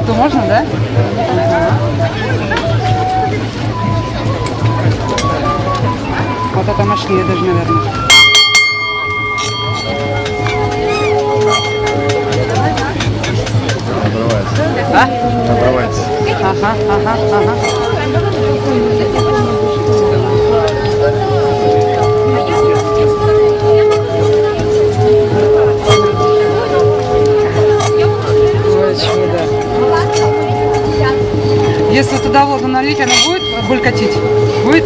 факту можно, да? Вот это нашли даже, наверное. А? Ага, ага, ага. Ой, чудо. Если туда воду налить, она будет булькатить? Будет?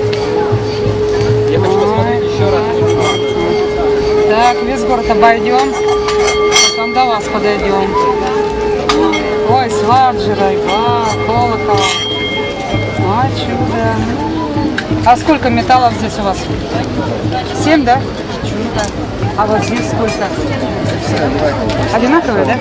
Я хочу посмотреть еще раз. Так, весь город обойдем, потом до вас подойдем. Ой, с ваджерой, колокол. А, чудо. А сколько металлов здесь у вас? 7, да? Чудо. А вот здесь сколько? Одинаковые, да?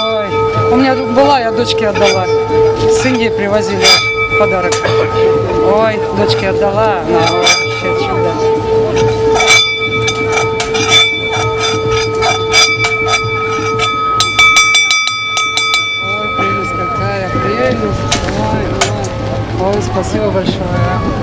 Ой, у меня тут была, я дочке отдала. С Индии привозили подарок. Ой, дочке отдала, она вообще чудо. Ой, прелесть какая, прелесть. Ой, ой. Ой, спасибо большое.